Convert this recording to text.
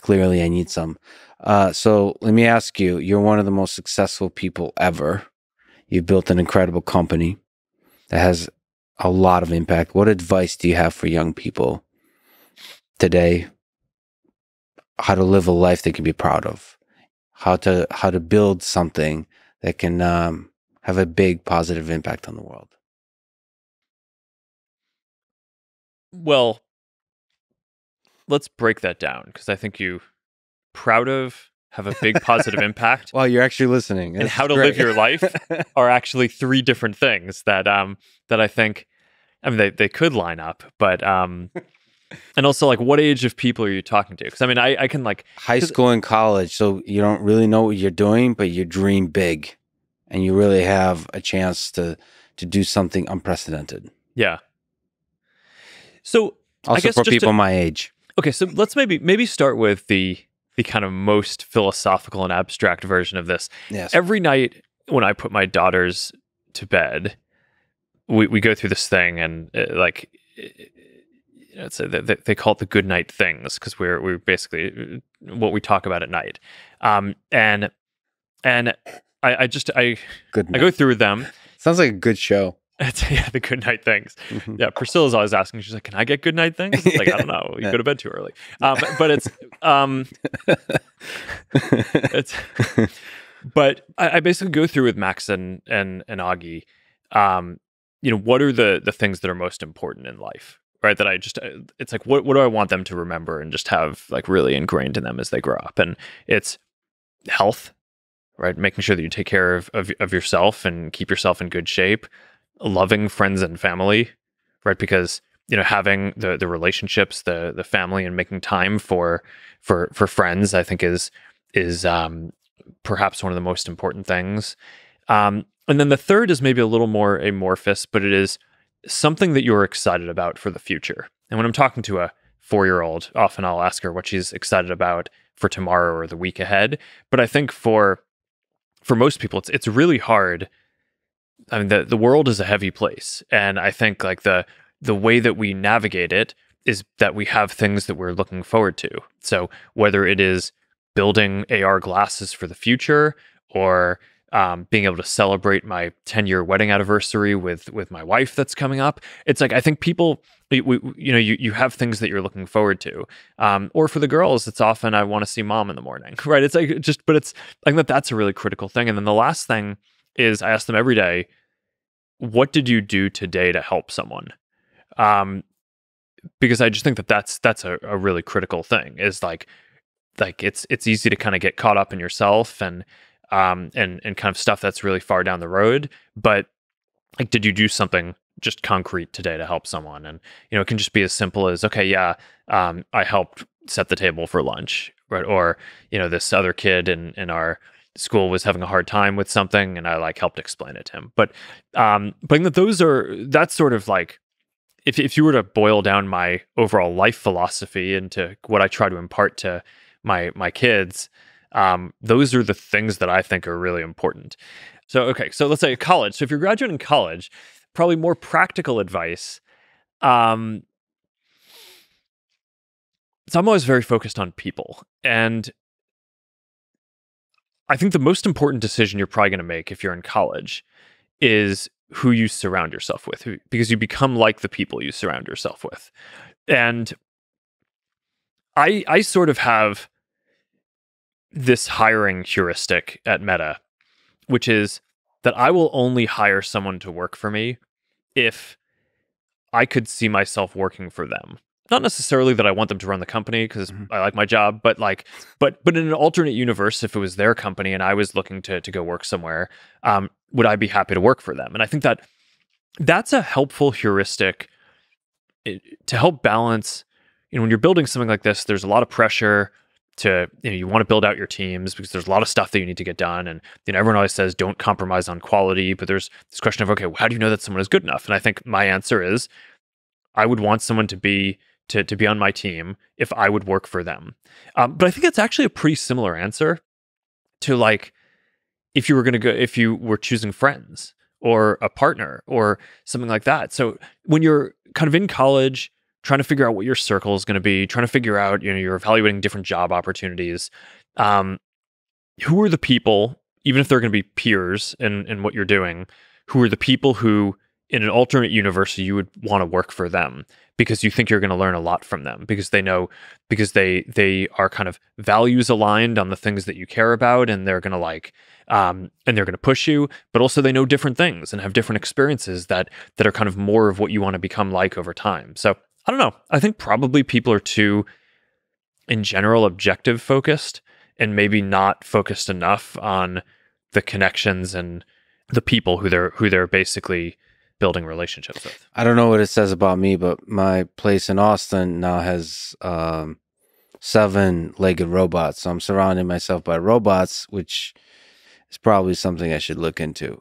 clearly I need some. So let me ask you, you're one of the most successful people ever. You've built an incredible company that has a lot of impact. What advice do you have for young people today? How to live a life they can be proud of? How to build something that can have a big positive impact on the world? Well, let's break that down because I think you proud of have a big positive impact. Well, you're actually listening. And This how is to great. live your life are actually three different things that I think, I mean, they could line up, but and also like what age of people are you talking to? Because I mean, I can like High school and college, so you don't really know what you're doing, but you dream big, and you really have a chance to do something unprecedented. yeah. So I Also guess for just people my age. okay, so let's maybe start with the kind of most philosophical and abstract version of this. Yes. Every night when I put my daughters to bed, we go through this thing, and they call it the good night things because we're basically what we talk about at night. And I Good go night. through them. Sounds like a good show. Yeah, the good night things. Mhm. Yeah, Priscilla's always asking. She's like, "Can I get good night things?" It's like, I don't know. You go to bed too early. But it's but I basically go through with Max and Augie. What are the things that are most important in life, right? That I just it's like what do I want them to remember and just have like really ingrained in them as they grow up? And it's health, right? Making sure that you take care of yourself and keep yourself in good shape. Loving friends and family, right? Because having the relationships, the family, and making time for friends, I think is perhaps one of the most important things. And then the third is maybe a little more amorphous, but it is something that you're excited about for the future. And when I'm talking to a 4-year-old, often I'll ask her what she's excited about for tomorrow or the week ahead. But I think for most people, it's really hard. I mean, the world is a heavy place, and I think like the way that we navigate it is that we have things that we're looking forward to. So whether it is building AR glasses for the future, or being able to celebrate my 10-year wedding anniversary with my wife that's coming up, it's like I think people, you have things that you're looking forward to. Or for the girls, it's often I want to see mom in the morning, right? It's like but it's like that's a really critical thing. And then the last thing is I ask them every day, what did you do today to help someone? Because I just think that's a really critical thing, is like it's easy to kind of get caught up in yourself and kind of stuff that's really far down the road. But like, did you do something just concrete today to help someone? And, it can just be as simple as, okay, yeah, I helped set the table for lunch, right? Or, this other kid in our school was having a hard time with something and I like helped explain it to him. But I think that that's sort of like, if you were to boil down my overall life philosophy into what I try to impart to my kids, those are the things that I think are really important. So, okay, so let's say college. So if you're graduating college, probably more practical advice. So I'm always very focused on people. And I think the most important decision you're probably going to make if you're in college is who you surround yourself with, because you become like the people you surround yourself with. And I sort of have this hiring heuristic at Meta, which is that I will only hire someone to work for me if I could see myself working for them. Not necessarily that I want them to run the company because I like my job, but in an alternate universe, if it was their company and I was looking to go work somewhere, would I be happy to work for them? And I think that's a helpful heuristic to help balance. When you're building something like this, there's a lot of pressure to, you want to build out your teams because there's a lot of stuff that you need to get done. And, everyone always says, don't compromise on quality, but there's this question of, okay, how do you know that someone is good enough? And I think my answer is I would want someone to be on my team if I would work for them. But I think that's actually a pretty similar answer to like, if you were choosing friends or a partner or something like that. So when you're kind of in college, trying to figure out what your circle is going to be, trying to figure out, you're evaluating different job opportunities. Who are the people, even if they're going to be peers in what you're doing, who are the people who in an alternate universe you would want to work for them because you think you're going to learn a lot from them, because they are kind of values aligned on the things that you care about, and they're going to and they're going to push you, but also they know different things and have different experiences that are kind of more of what you want to become like over time. So I don't know. I think probably people are too, in general, objective focused, and maybe not focused enough on the connections and the people who they're basically building relationships with. I don't know what it says about me, but my place in Austin now has 7-legged robots. So I'm surrounding myself by robots, which is probably something I should look into.